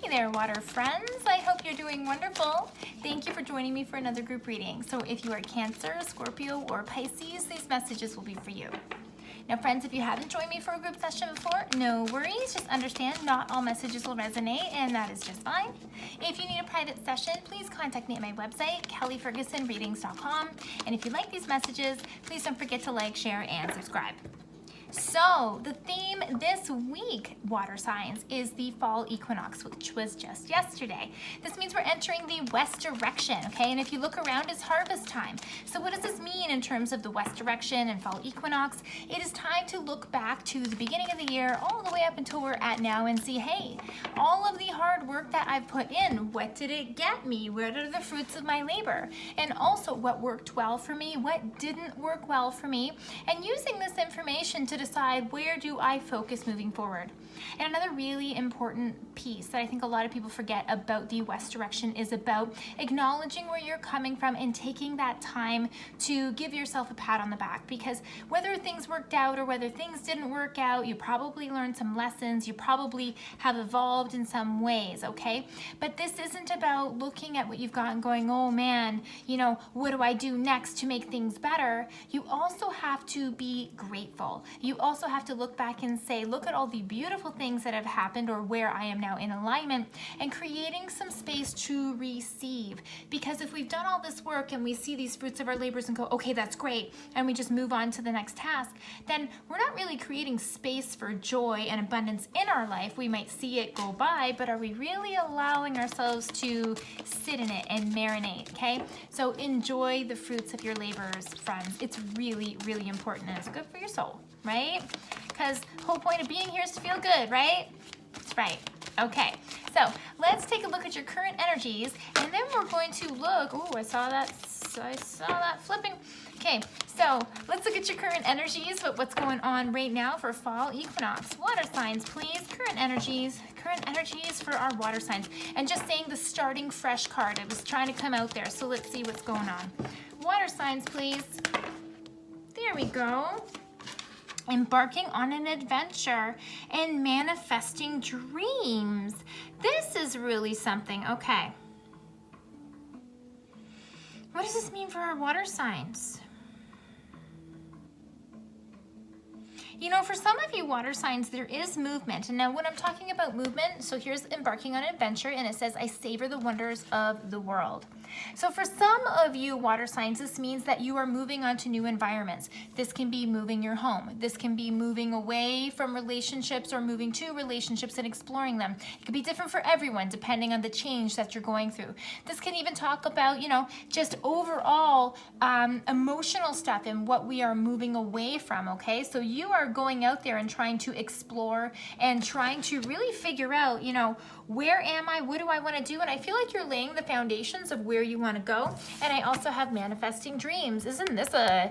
Hey there, water friends. I hope you're doing wonderful. Thank you for joining me for another group reading. So if you are Cancer, Scorpio, or Pisces, these messages will be for you. Now friends, if you haven't joined me for a group session before, no worries. Just understand not all messages will resonate, and that is just fine. If you need a private session, please contact me at my website, kellyfergusonreadings.com. And if you like these messages, please don't forget to like, share, and subscribe. So the theme this week, water signs, is the fall equinox, which was just yesterday. This means we're entering the west direction, okay? And if you look around, it's harvest time. So what does this mean in terms of the west direction and fall equinox? It is time to look back to the beginning of the year all the way up until we're at now and see, hey, all of the hard work that I've put in, what did it get me? What are the fruits of my labor? And also what worked well for me, what didn't work well for me, and using this information to decide where do I focus moving forward. And another really important piece that I think a lot of people forget about the west direction is about acknowledging where you're coming from and taking that time to give yourself a pat on the back, because whether things worked out or whether things didn't work out, you probably learned some lessons, you probably have evolved in some ways, okay? But this isn't about looking at what you've got and going, oh man, you know, what do I do next to make things better? You also have to be grateful. You also have to look back and say, look at all the beautiful things that have happened or where I am now in alignment, and creating some space to receive. Because if we've done all this work and we see these fruits of our labors and go, okay, that's great, and we just move on to the next task, then we're not really creating space for joy and abundance in our life. We might see it go by, but are we really allowing ourselves to sit in it and marinate, okay? So enjoy the fruits of your labors, friends. It's really, really important, and it's good for your soul, right? Because the whole point of being here is to feel good, right? That's right. Okay, so let's take a look at your current energies, and then we're going to look, oh, I saw that flipping. Okay, so let's look at your current energies, what's going on right now for fall equinox. Water signs, please. Current energies for our water signs. And just saying the starting fresh card, it was trying to come out there, so let's see what's going on. Water signs, please. There we go. Embarking on an adventure and manifesting dreams. This is really something. Okay. What does this mean for our water signs? You know, for some of you water signs, there is movement. And now when I'm talking about movement, so here's embarking on an adventure, and it says, I savor the wonders of the world. So for some of you water signs, this means that you are moving on to new environments. This can be moving your home. This can be moving away from relationships or moving to relationships and exploring them. It can be different for everyone depending on the change that you're going through. This can even talk about, you know, just overall emotional stuff and what we are moving away from, okay? So you are going out there and trying to explore and trying to really figure out, you know, where am I? What do I want to do? And I feel like you're laying the foundations of where you want to go. And I also have manifesting dreams. Isn't this a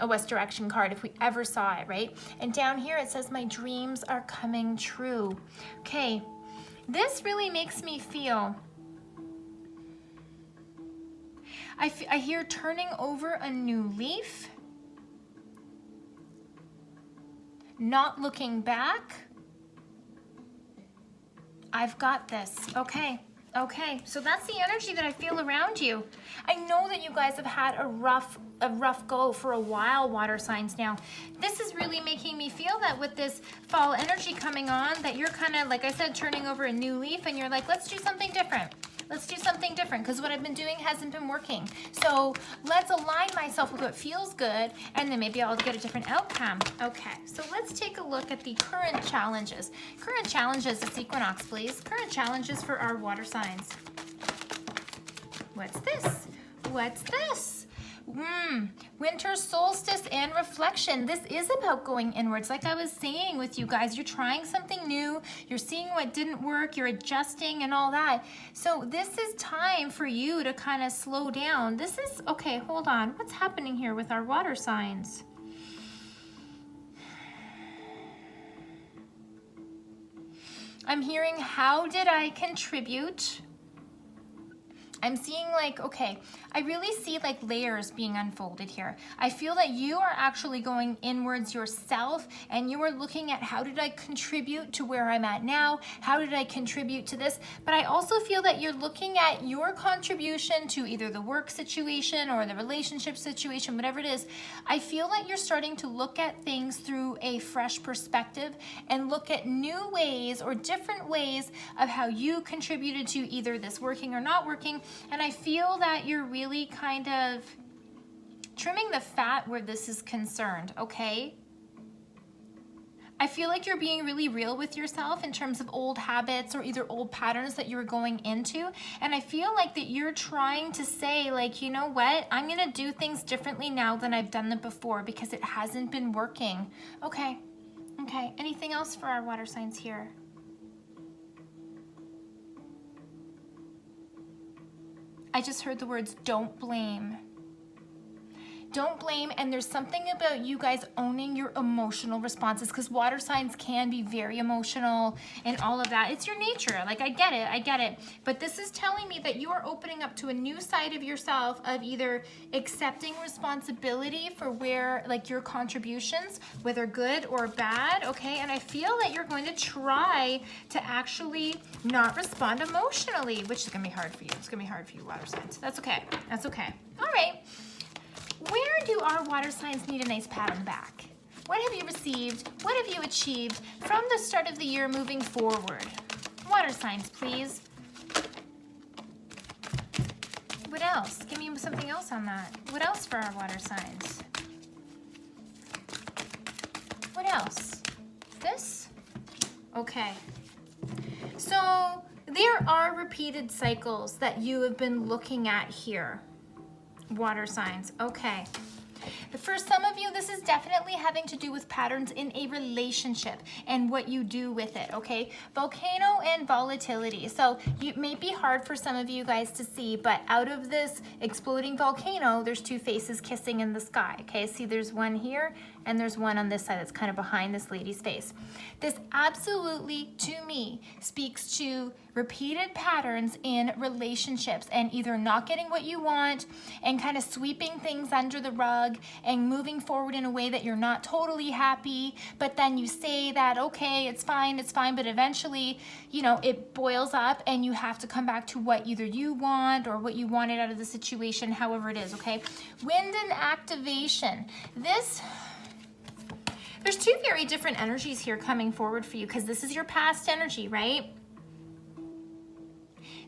West Direction card if we ever saw it, right? And down here it says, my dreams are coming true. Okay, this really makes me feel, I hear turning over a new leaf, not looking back. I've got this. Okay, so that's the energy that I feel around you. I know that you guys have had a rough go for a while, water signs. Now, this is really making me feel that with this fall energy coming on, that you're kind of, like I said, turning over a new leaf, and you're like, let's do something different. Let's do something different, because what I've been doing hasn't been working. So let's align myself with what feels good, and then maybe I'll get a different outcome. Okay, so let's take a look at the current challenges. Current challenges, this equinox, please. Current challenges for our water signs. What's this? What's this? Winter solstice and reflection. This is about going inwards. Like I was saying with you guys, you're trying something new, you're seeing what didn't work, you're adjusting and all that. So this is time for you to kind of slow down. This is, okay, hold on. What's happening here with our water signs? I'm hearing, how did I contribute? I'm seeing like, okay, I really see like layers being unfolded here. I feel that you are actually going inwards yourself and you are looking at how did I contribute to where I'm at now? How did I contribute to this? But I also feel that you're looking at your contribution to either the work situation or the relationship situation, whatever it is. I feel that you're starting to look at things through a fresh perspective and look at new ways or different ways of how you contributed to either this working or not working. And I feel that you're really kind of trimming the fat where this is concerned, okay? I feel like you're being really real with yourself in terms of old habits or either old patterns that you're going into. And I feel like that you're trying to say like, you know what? I'm gonna do things differently now than I've done them before because it hasn't been working. Okay, okay. Anything else for our water signs here? I just heard the words don't blame. Don't blame, and there's something about you guys owning your emotional responses because water signs can be very emotional and all of that. It's your nature. Like, I get it. But this is telling me that you are opening up to a new side of yourself of either accepting responsibility for where, like, your contributions, whether good or bad, okay? And I feel that you're going to try to actually not respond emotionally, which is going to be hard for you. It's going to be hard for you, water signs. That's okay. That's okay. All right. Where do our water signs need a nice pat on the back? What have you received? What have you achieved from the start of the year moving forward? Water signs, please. What else? Give me something else on that. What else for our water signs? What else? This? Okay. So there are repeated cycles that you have been looking at here. Water signs, okay. For some of you, this is definitely having to do with patterns in a relationship and what you do with it, okay? Volcano and volatility. So it may be hard for some of you guys to see, but out of this exploding volcano, there's two faces kissing in the sky, okay? See, there's one here and there's one on this side that's kind of behind this lady's face. This absolutely, to me, speaks to repeated patterns in relationships and either not getting what you want and kind of sweeping things under the rug and moving forward in a way that you're not totally happy, but then you say that, okay, it's fine, but eventually, you know, it boils up and you have to come back to what either you want or what you wanted out of the situation, however it is, okay? Wind and activation. There's two very different energies here coming forward for you because this is your past energy, right?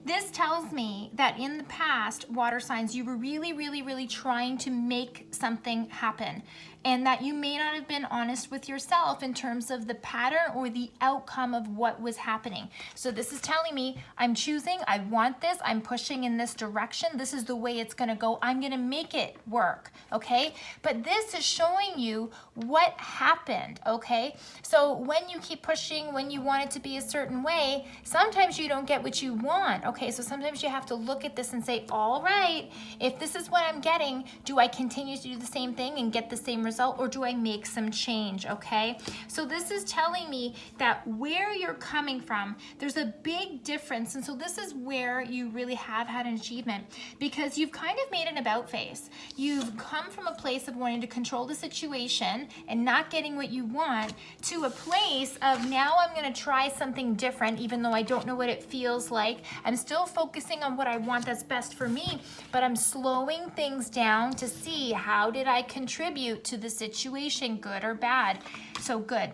This tells me that in the past, water signs, you were really trying to make something happen and that you may not have been honest with yourself in terms of the pattern or the outcome of what was happening. So this is telling me I'm choosing, I want this, I'm pushing in this direction, this is the way it's gonna go, I'm gonna make it work, okay? But this is showing you what happened, okay? So when you keep pushing, when you want it to be a certain way, sometimes you don't get what you want, okay? So sometimes you have to look at this and say, all right, if this is what I'm getting, do I continue to do the same thing and get the same result, or do I make some change, okay? So this is telling me that where you're coming from, there's a big difference. And so this is where you really have had an achievement because you've kind of made an about face. You've come from a place of wanting to control the situation and not getting what you want to a place of now I'm gonna try something different even though I don't know what it feels like. I'm still focusing on what I want that's best for me, but I'm slowing things down to see how did I contribute to the situation, good or bad. So good.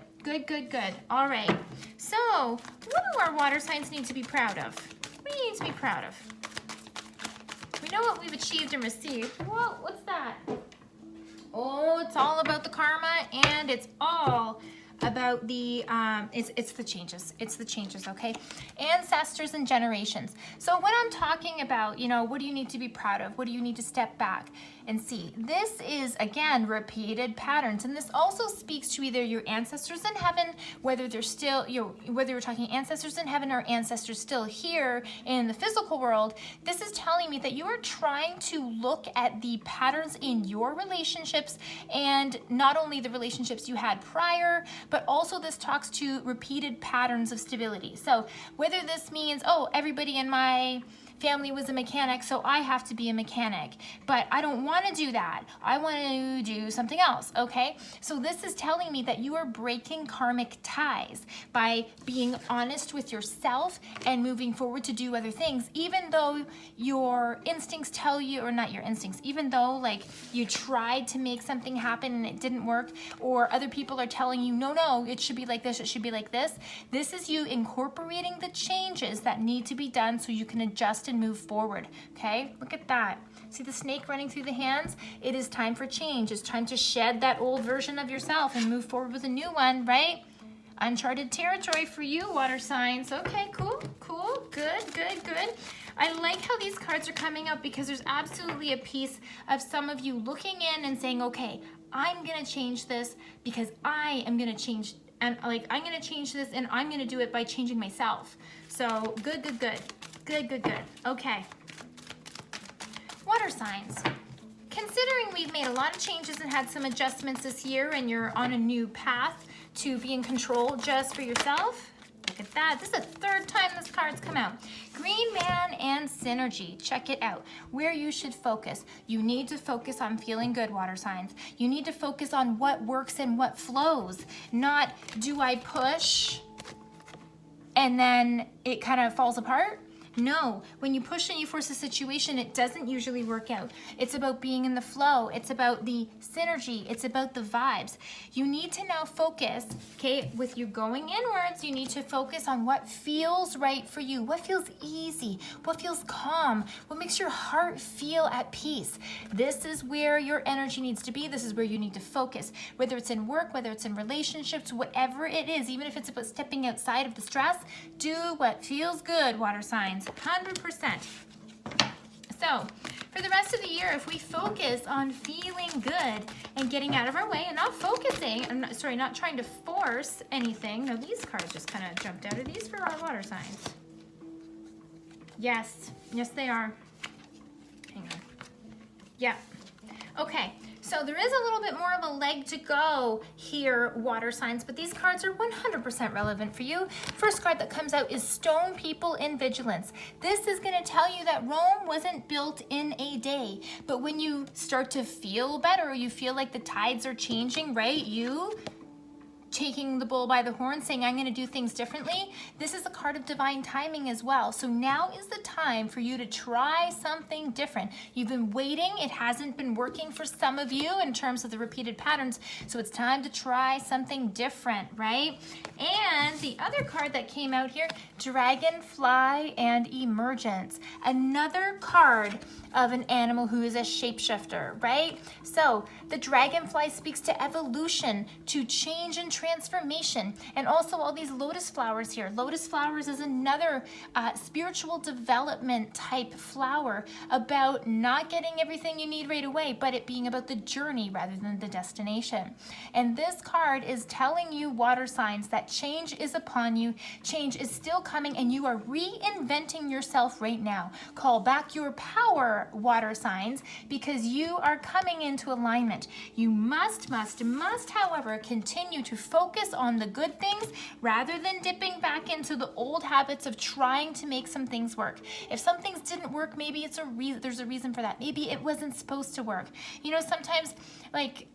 All right. So what do our water signs need to be proud of? What do you need to be proud of? We know what we've achieved and received. Whoa, what's that? Oh, it's all about the karma and it's all about the it's the changes, okay? Ancestors and generations. So when I'm talking about, you know, what do you need to be proud of? What do you need to step back and see? This is, again, repeated patterns, and this also speaks to either your ancestors in heaven, whether they're still, whether you're talking ancestors in heaven or ancestors still here in the physical world. This is telling me that you are trying to look at the patterns in your relationships and not only the relationships you had prior, but also this talks to repeated patterns of stability. So whether this means, oh, everybody in my family was a mechanic, so I have to be a mechanic. But I don't want to do that. I want to do something else, okay? So this is telling me that you are breaking karmic ties by being honest with yourself and moving forward to do other things, even though your instincts tell you, or not your instincts, even though like you tried to make something happen and it didn't work, or other people are telling you, no, it should be like this, it should be like this. This is you incorporating the changes that need to be done so you can adjust and move forward, okay? Look at that. See the snake running through the hands? It is time for change. It's time to shed that old version of yourself and move forward with a new one, right? Uncharted territory for you, water signs. Okay, cool, good. I like how these cards are coming up because there's absolutely a piece of some of you looking in and saying, okay, I'm gonna change this because I am gonna change, and like I'm gonna change this and I'm gonna do it by changing myself. So good. Okay. Water signs. Considering we've made a lot of changes and had some adjustments this year and you're on a new path to be in control just for yourself, look at that. This is the third time this card's come out. Green Man and Synergy. Check it out. Where you should focus. You need to focus on feeling good, water signs. You need to focus on what works and what flows. Not, do I push and then it kind of falls apart? No, when you push and you force a situation, it doesn't usually work out. It's about being in the flow. It's about the synergy. It's about the vibes. You need to now focus, okay, with you going inwards, you need to focus on what feels right for you, what feels easy, what feels calm, what makes your heart feel at peace. This is where your energy needs to be. This is where you need to focus, whether it's in work, whether it's in relationships, whatever it is, even if it's about stepping outside of the stress, do what feels good, water signs. 100%. So for the rest of the year, if we focus on feeling good and getting out of our way and not focusing, not trying to force anything. Now these cards just kind of jumped out. Are these for our water signs? Yes, they are. Hang on. Yeah. Okay. So there is a little bit more of a leg to go here, water signs, but these cards are 100% relevant for you. First card that comes out is Stone People in Vigilance. This is going to tell you that Rome wasn't built in a day, but when you start to feel better, you feel like the tides are changing, right? You taking the bull by the horn, saying, I'm going to do things differently. This is a card of divine timing as well. So now is the time for you to try something different. You've been waiting. It hasn't been working for some of you in terms of the repeated patterns. So it's time to try something different, right? And the other card that came out here, Dragonfly and Emergence. Another card of an animal who is a shapeshifter, right? So the dragonfly speaks to evolution, to change and transformation, and also all these lotus flowers here. Lotus flowers is another spiritual development type flower about not getting everything you need right away, but it being about the journey rather than the destination. And this card is telling you, water signs, that change is upon you, change is still coming, and you are reinventing yourself right now. Call back your power, water signs, because you are coming into alignment. You must, however, continue to focus on the good things rather than dipping back into the old habits of trying to make some things work. If some things didn't work, maybe it's there's a reason for that. Maybe it wasn't supposed to work. You know, sometimes like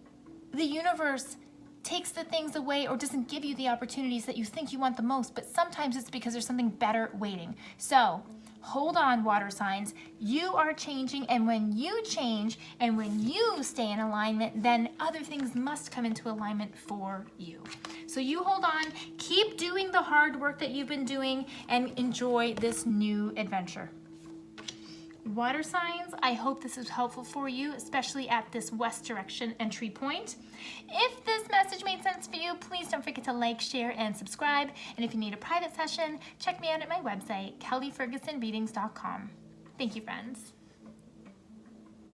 the universe takes the things away or doesn't give you the opportunities that you think you want the most, but sometimes it's because there's something better waiting. So hold on, water signs. You are changing, and when you change and when you stay in alignment, then other things must come into alignment for you. So you hold on, keep doing the hard work that you've been doing, and enjoy this new adventure. Water signs, I hope this is helpful for you, especially at this west direction entry point. If this message made sense for you, please don't forget to like, share, and subscribe. And if you need a private session, check me out at my website, kellyfergusonreadings.com. Thank you, friends.